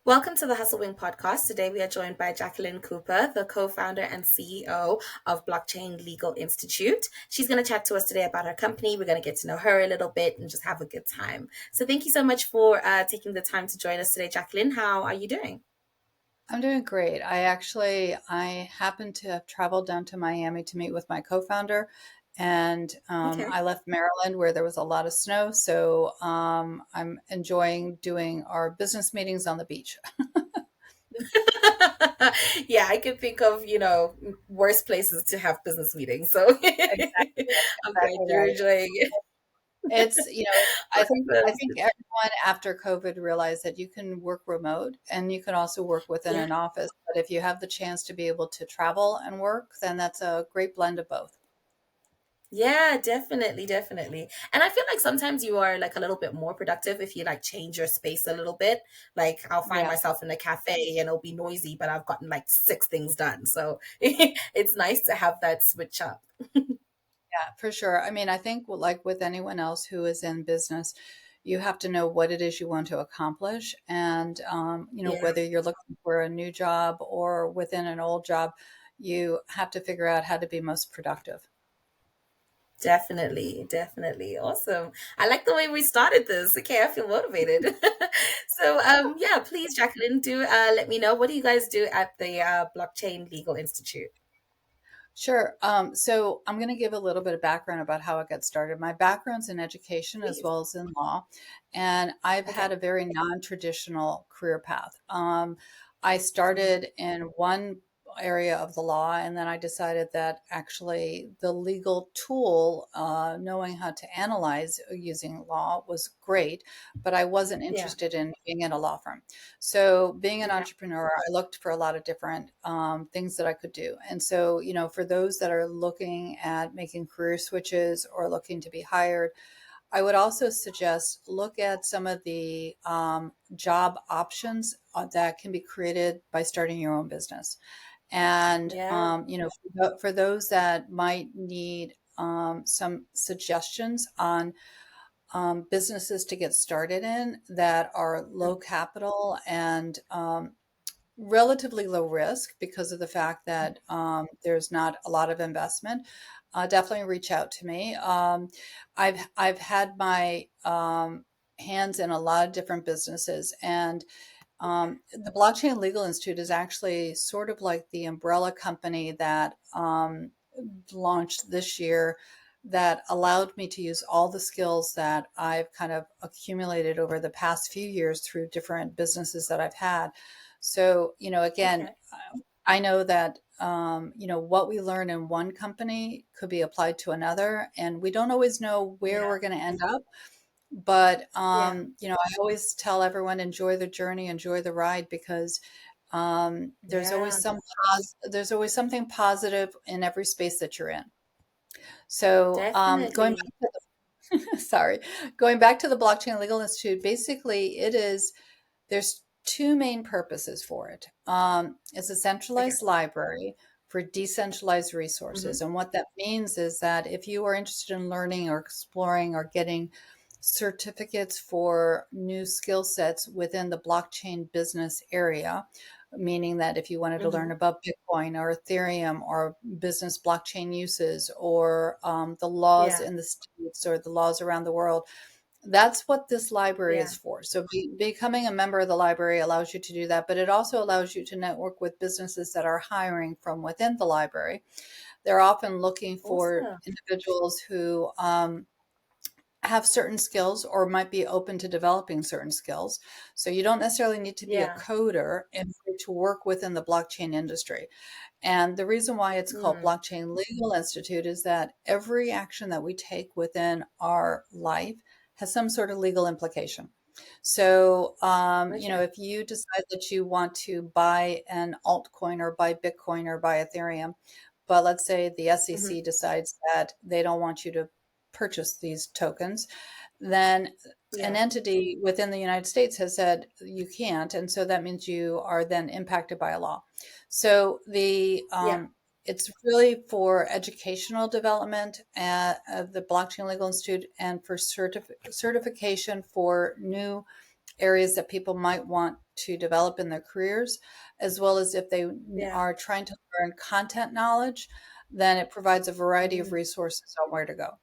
Welcome to the Hustle Wing podcast. Today we are joined by Jacqueline Cooper, the co-founder and CEO of Blockchain Legal Institute. She's going to chat to us today about her company. We're going to get to know her a little bit and just have a good time. So thank you so much for taking the time to join us today, Jacqueline. How are you doing? I'm doing great. I happened to have traveled down to Miami to meet with my co-founder, and Okay. I left Maryland where there was a lot of snow. So I'm enjoying doing our business meetings on the beach. Yeah, I can think of, worse places to have business meetings. So Exactly, I'm glad exactly you're right. enjoying it. I think Awesome. everyone after COVID realized that you can work remote and you can also work within Yeah. an office. But if you have the chance to be able to travel and work, then that's a great blend of both. Yeah, definitely, definitely. And I feel like sometimes you are like a little bit more productive if you like change your space a little bit. Like I'll find Yeah. myself in a cafe and it'll be noisy, but I've gotten like six things done. So it's nice to have that switch up. Yeah, for sure. I mean, I think like with anyone else who is in business, you have to know what it is you want to accomplish. And, Yeah, whether you're looking for a new job or within an old job, you have to figure out how to be most productive. definitely, definitely. Awesome. I like the way we started this. Okay, I feel motivated. So yeah, please, Jacqueline, do let me know, what do you guys do at the Blockchain Legal Institute? Sure. So I'm going to give a little bit of background about how it got started. My background's in education as Please. well as in law, and I've Okay. had a very non-traditional career path. I Mhm. started in one area of the law, and then I decided that actually the legal tool, knowing how to analyze using law, was great, but I wasn't Yeah. interested in being in a law firm. So, being an Yeah. entrepreneur, I looked for a lot of different things that I could do. And so, for those that are looking at making career switches or looking to be hired, I would also suggest look at some of the job options that can be created by starting your own business. And, Yeah. for those that might need some suggestions on businesses to get started in that are low capital and relatively low risk because of the fact that there's not a lot of investment, definitely reach out to me. I've had my hands in a lot of different businesses, and the Blockchain Legal Institute is actually sort of like the umbrella company that launched this year that allowed me to use all the skills that I've kind of accumulated over the past few years through different businesses that I've had. So, again, Okay. I know that what we learn in one company could be applied to another, and we don't always know where Yeah. we're going to end up. But Yeah. I always tell everyone enjoy the journey, enjoy the ride, because Yeah. there's always something positive in every space that you're in. So going Definitely. back to sorry, going back to the Blockchain Legal Institute, basically there's two main purposes for it. It's a Okay. centralized library for decentralized Hmm. resources. And what that means is that if you are interested in learning or exploring or getting certificates for new skill sets within the blockchain business area, meaning that if you wanted to learn Hmm. about Bitcoin or Ethereum or business blockchain uses or the laws Yeah. in the states or the laws around the world, that's what this library Yeah. is for. So becoming a member of the library allows you to do that, but it also allows you to network with businesses that are hiring from within the library. They're often looking for Awesome. individuals who have certain skills or might be open to developing certain skills. So you don't necessarily need to be a Yeah. coder in order to work within the blockchain industry. And the reason why it's called Mm. Blockchain Legal Institute is that every action that we take within our life has some sort of legal implication. So, Okay. if you decide that you want to buy an altcoin or buy Bitcoin or buy Ethereum, but let's say the Hmm. SEC decides that they don't want you to purchase these tokens, then an Yeah. entity within the United States has said you can't, and so that means you are then impacted by a law. So Yeah. it's really for educational development at the Blockchain Legal Institute and for certification for new areas that people might want to develop in their careers, as well as if they Yeah. are trying to learn content knowledge, then it provides a variety of Mm, resources on where to go.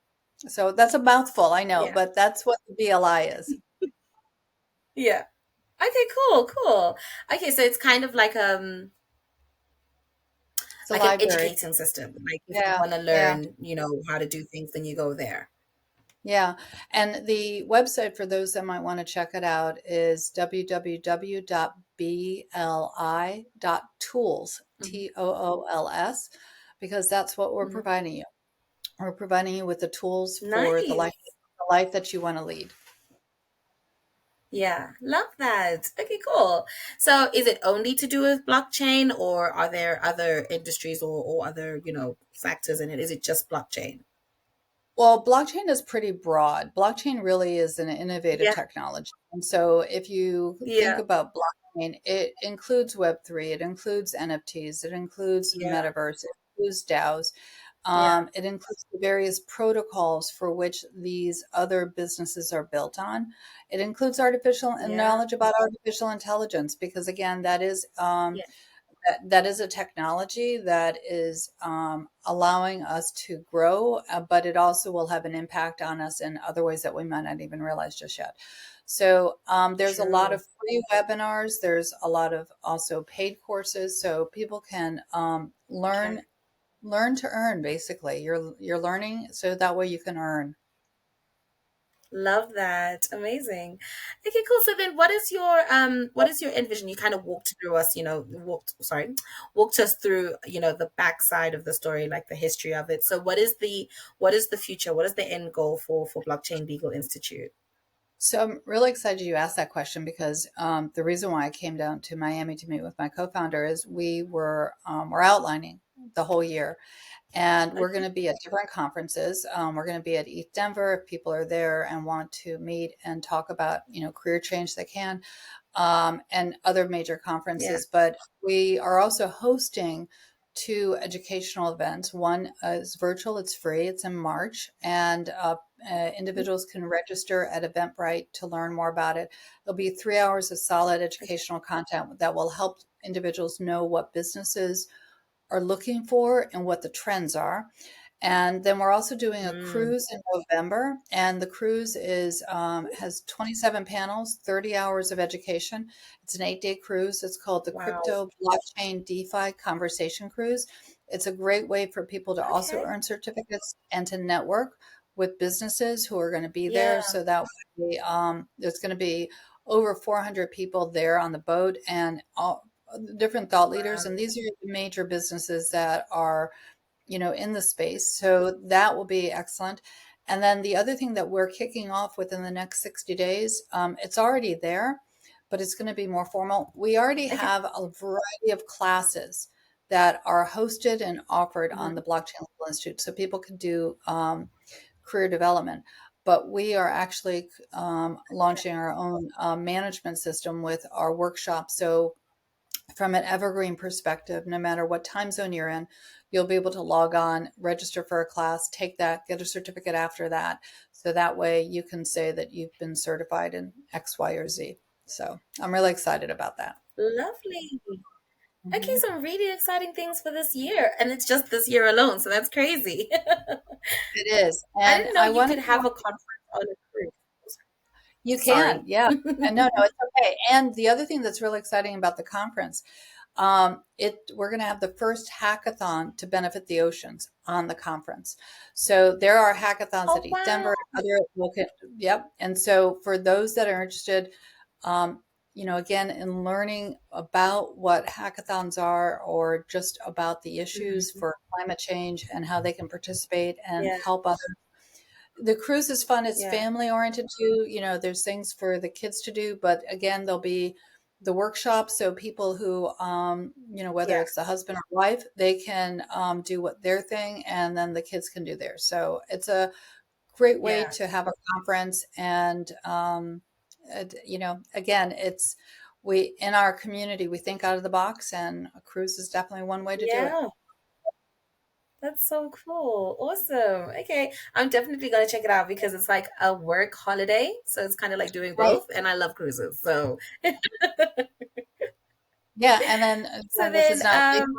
So that's a mouthful, I know, yeah. but that's what the BLI is. Yeah. Okay, cool, cool. Okay, so it's kind of It's a like an library. educating system. Like if you Yeah, want to yeah. learn, how to do things, then you go there. Yeah. And the website for those that might want to check it out is www.bli.tools, Mhm. Tools, because that's what we're Mhm. providing you. We're providing you with the tools for Nice. the life that you want to lead. Yeah, love that. Okay, cool. So is it only to do with blockchain, or are there other industries or other, factors in it? Is it just blockchain? Well, blockchain is pretty broad. Blockchain really is an innovative Yeah, technology. And so if you think yeah, about blockchain, it includes Web3, it includes NFTs, it includes yeah, metaverse, it includes DAOs. yeah, It includes the various protocols for which these other businesses are built on. It includes artificial and yeah, knowledge about artificial intelligence, because again, yeah. that is a technology that is allowing us to grow, but it also will have an impact on us in other ways that we might not even realize just yet. So there's a lot True. of free webinars. There's a lot of also paid courses, so people can Okay. learn to earn. Basically, you're learning so that way you can earn. Love that. Amazing. Okay, cool. So then what is your envision? You kind of walked through us, walked us through, the backside of the story, like the history of it. So what is the future? What is the end goal for Blockchain Legal Institute? So I'm really excited you asked that question because the reason why I came down to Miami to meet with my co-founder is we're outlining the whole year, and we're going Okay. to be at different conferences. We're going to be at ETH Denver if people are there and want to meet and talk about career change, they can, and other major Yeah. conferences. But we are also hosting two educational events. One is virtual, it's free, it's in March, and individuals can register at Eventbrite to learn more about it. There'll be 3 hours of solid Okay. educational content that will help individuals know what businesses are looking for and what the trends are. And then we're also doing a Mm, cruise in November, and the cruise is has 27 panels, 30 hours of education. It's an 8-day cruise. It's called the wow. Crypto Blockchain DeFi Conversation Cruise. It's a great way for people to also Okay. earn certificates and to network with businesses who are going to be there. Yeah. So that way, there's going to be over 400 people there on the boat, and all different thought leaders. Wow. And these are the major businesses that are in the space. So that will be excellent. And then the other thing that we're kicking off within the next 60 days, it's already there, but it's going to be more formal. We already Okay. have a variety of classes that are hosted and offered on Mhm. the Blockchain Legal Institute, so people can do career development. But we are actually launching our own management system with our workshops. So from an evergreen perspective, no matter what time zone you're in, you'll be able to log on, register for a class, take that, get a certificate after that. So that way you can say that you've been certified in X, Y, or Z. So I'm really excited about that. Lovely. Okay, Mhm. some really exciting things for this year, and it's just this year alone, so that's crazy. It is. I And didn't know I you wanted could to, have a conference on a cruise. you can, Sorry. yeah. And no, it's okay. And the other thing that's really exciting about the conference, we're going to have the first hackathon to benefit the oceans on the conference. So there are hackathons at Oh ETH wow. Denver, other local, yep. And so for those that are interested, um, again, in learning about what hackathons are, or just about the issues Mhm. for climate change and how they can participate and Yeah, help others. The cruise is fun. It's yeah, family oriented too. There's things for the kids to do, but again, there'll be the workshops. So people who, whether yeah, it's the husband or wife, they can do what their thing, and then the kids can do theirs. So it's a great way yeah, to have a conference. And, again, we, in our community, we think out of the box, and a cruise is definitely one way to do it. yeah. That's so cool. Awesome. Okay. I'm definitely gonna check it out because it's like a work holiday. So it's kind of like doing Right. both. And I love cruises. So Yeah, and then so again, this then is not legal,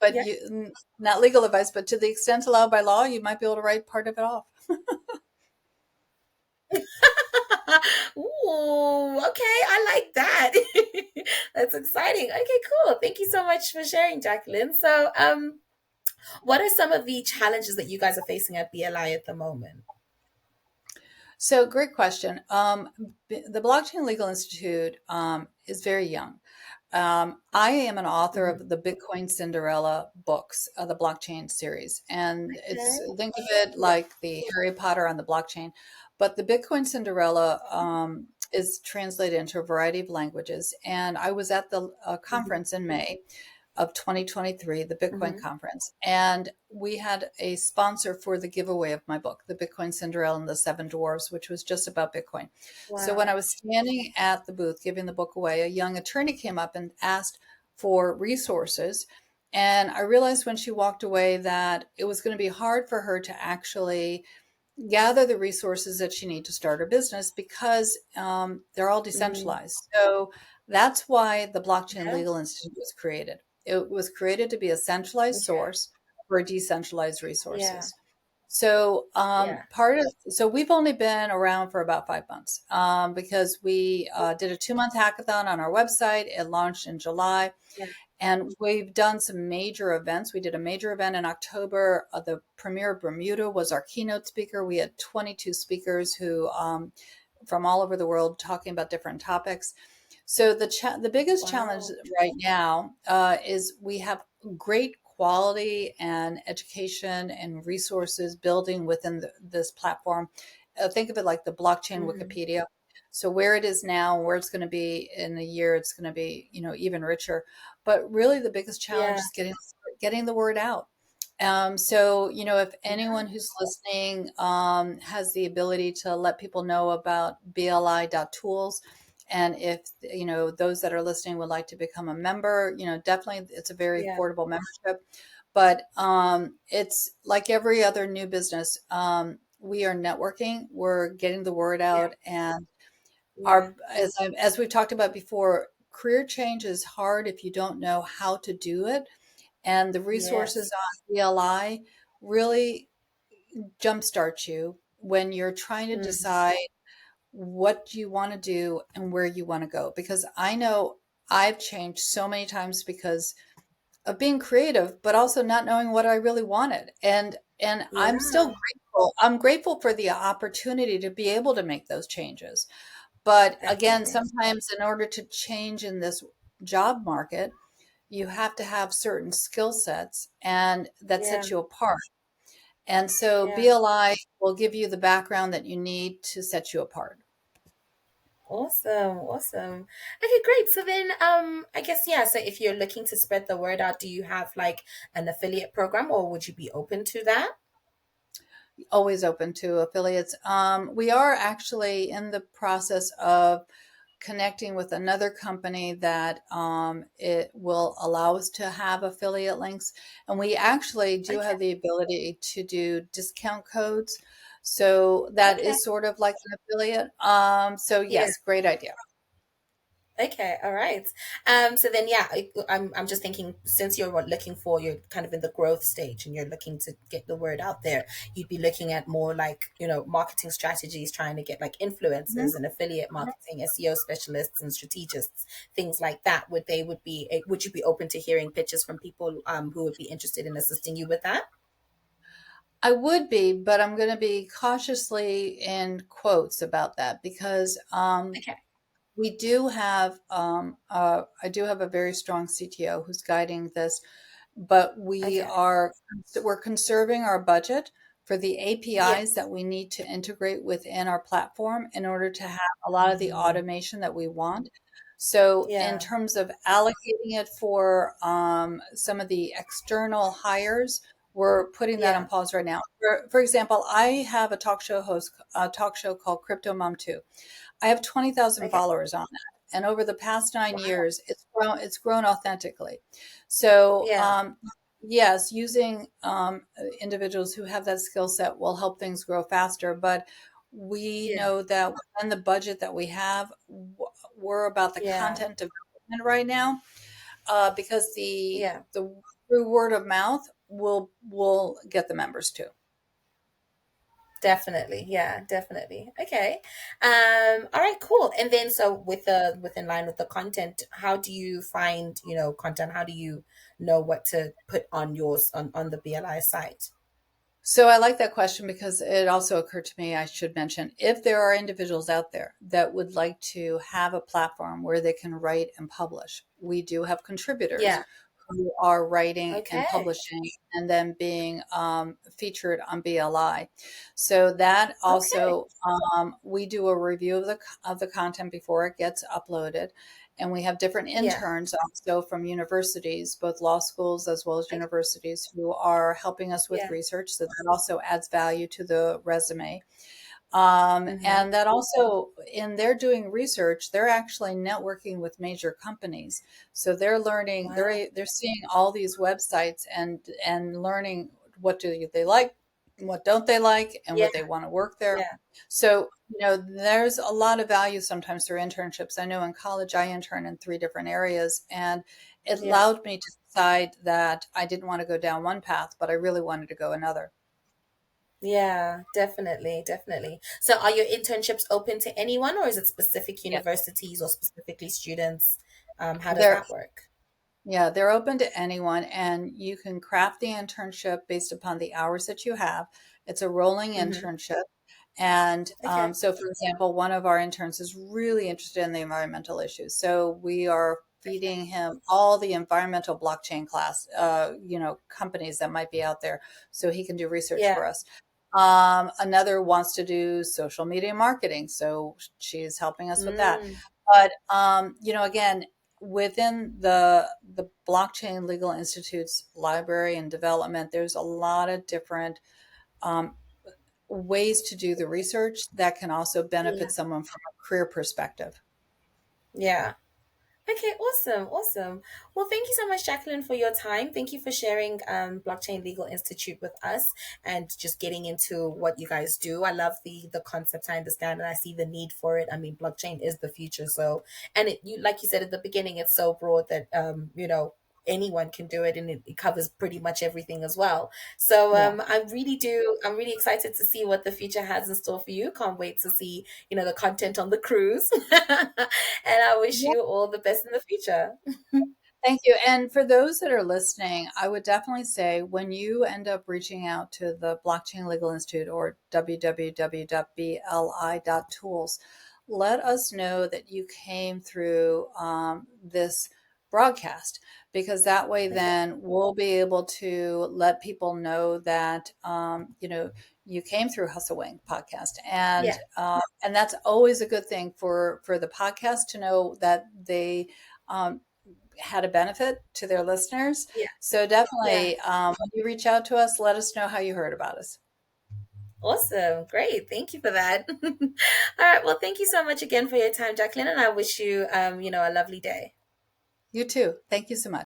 but yeah. not legal advice, but to the extent allowed by law, you might be able to write part of it off. Ooh, okay. I like that. That's exciting. Okay, cool. Thank you so much for sharing, Jacqueline. So what are some of the challenges that you guys are facing at BLI at the moment? So, great question. The Blockchain Legal Institute is very young. I am an author Mhm. of the Bitcoin Cinderella books, the blockchain series, and it's Okay. think of it like the Harry Potter on the blockchain. But the Bitcoin Cinderella is translated into a variety of languages. And I was at the Mhm. conference in May of 2023, the Bitcoin Mhm. conference. And we had a sponsor for the giveaway of my book, The Bitcoin Cinderella and the Seven Dwarfs, which was just about Bitcoin. So when I Wow. was standing at the booth giving the book away, a young attorney came up and asked for resources. And I realized when she walked away that it was going to be hard for her to actually gather the resources that you need to start her business because they're all Mm. decentralized. So that's why the Blockchain Yeah. Legal Institute was created. It was created to be a centralized Okay. source for decentralized Yeah. resources. So Yeah. so we've only been around for about 5 months because we did a 2 month hackathon on our website. It launched in July. Yeah. And we've done some major events. We did a major event in October. The Premier of Bermuda was our keynote speaker. We had 22 speakers who from all over the world talking about different topics. So the biggest challenge Wow. right now is we have great quality and education and resources building within this platform. Think of it like the blockchain Mm. Wikipedia. So where it is now, where it's going to be in a year, it's going to be even richer. But really, the biggest challenge Yeah. is getting the word out. So, if Yeah. anyone who's listening has the ability to let people know about bli.tools, and if, those that are listening would like to become a member, definitely it's a very Yeah. affordable membership. But it's like every other new business. We are networking, we're getting the word Yeah. out, and Yeah. as we've talked about before, career change is hard if you don't know how to do it, and the resources Yes. on BLI really jumpstart you when you're trying to Mm. decide what you want to do and where you want to go. Because I know I've changed so many times because of being creative, but also not knowing what I really wanted. And I'm still Yeah. grateful. I'm grateful for the opportunity to be able to make those changes. But again, Definitely. sometimes in order to change in this job market, you have to have certain skill sets and that Yeah. set you apart. And so Yeah. BLI will give you the background that you need to set you apart. Awesome. Awesome. Okay, great. So then I guess yeah, so if you're looking to spread the word out, do you have like an affiliate program or would you be open to that? Always open to affiliates. We are actually in the process of connecting with another company that it will allow us to have affiliate links. And we actually do Okay. have the ability to do discount codes. So that Okay. is sort of like an affiliate. So Yeah. yes, great idea. Okay, all right. So then, yeah, I'm just thinking since you're what, looking for, you're kind of in the growth stage and you're looking to get the word out there, you'd be looking at more like, marketing strategies, trying to get like influencers Mhm. and affiliate marketing, SEO specialists and strategists, things like that. Would you be open to hearing pitches from people who would be interested in assisting you with that? I would be, but I'm going to be cautiously in quotes about that because Okay. we do have, I do have a very strong CTO who's guiding this, but Okay. we're conserving our budget for the APIs Yes. that we need to integrate within our platform in order to have a lot of the Mm, automation that we want. So in yeah. terms of allocating it for some of the external hires, we're putting that on Yeah. pause right now. For example, I have a talk show called Crypto Mom 2. I have 20,000 Okay. followers on that. And over the past nine Wow. years, it's grown authentically. So, Yeah. yes, using individuals who have that skill set will help things grow faster. But we Yeah. know that within the budget that we have, we're about the Yeah. content development right now, because Yeah. the through word of mouth will get the members too. Definitely. Yeah, definitely. Okay. All right, cool. And then so within line with the content, how do you find, content? How do you know what to put on yours on the BLI site? So I like that question because it also occurred to me I should mention if there are individuals out there that would like to have a platform where they can write and publish. We do have contributors Yeah. who are writing and Okay. publishing and then being featured on BLI. So that Okay. also we do a review of the content before it gets uploaded. And we have different Yeah. interns also from universities, both law schools as well as Okay. universities, who are helping us with Yeah. research. So that also adds value to the resume. Mm-hmm. And that also, in their doing research, they're actually networking with major companies. So they're learning, Wow. they're seeing all these websites and learning what do they like, what don't they like, and Yeah. would they want to work there. Yeah. So, there's a lot of value sometimes through internships. I know in college I interned in 3 different areas, and it Yeah. allowed me to decide that I didn't want to go down one path, but I really wanted to go another. Yeah, definitely, definitely. So are your internships open to anyone, or is it specific Yeah. universities or specifically students? How does They're that work? Yeah, they're open to anyone, and you can craft the internship based upon the hours that you have. It's a rolling Mm-hmm. internship. And Okay. so, for example, one of our interns is really interested in the environmental issues. So we are Okay. feeding him all the environmental blockchain companies that might be out there so he can do research Yeah. for us. Another wants to do social media marketing. So she's helping us with that. Mm, But again, within the Blockchain Legal Institute's library and development, there's a lot of different um, ways to do the research that can also benefit yeah. someone from a career perspective. Yeah. Okay, awesome, awesome. Well, thank you so much, Jacqueline, for your time. Thank you for sharing Blockchain Legal Institute with us and just getting into what you guys do. I love the concept. I understand and I see the need for it. I mean, blockchain is the future. So, and you like you said at the beginning, it's so broad that anyone can do it, and it covers pretty much everything as well. So Yeah. I'm really excited to see what the future has in store for you. Can't wait to see, the content on the cruise. And I wish Yeah. you all the best in the future. Thank you. And for those that are listening, I would definitely say when you end up reaching out to the Blockchain Legal Institute or www.bli.tools, let us know that you came through this broadcast, because that way Okay. then we'll be able to let people know that you came through Hustle Wing podcast, Yeah. and that's always a good thing for the podcast to know that they um, had a benefit to their listeners. Yeah. So Yeah. definitely, when you reach out to us, let us know how you heard about us. Awesome. Great. Thank you for that. All right. Well, thank you so much again for your time, Jacqueline, and I wish you a lovely day. You too. Thank you so much.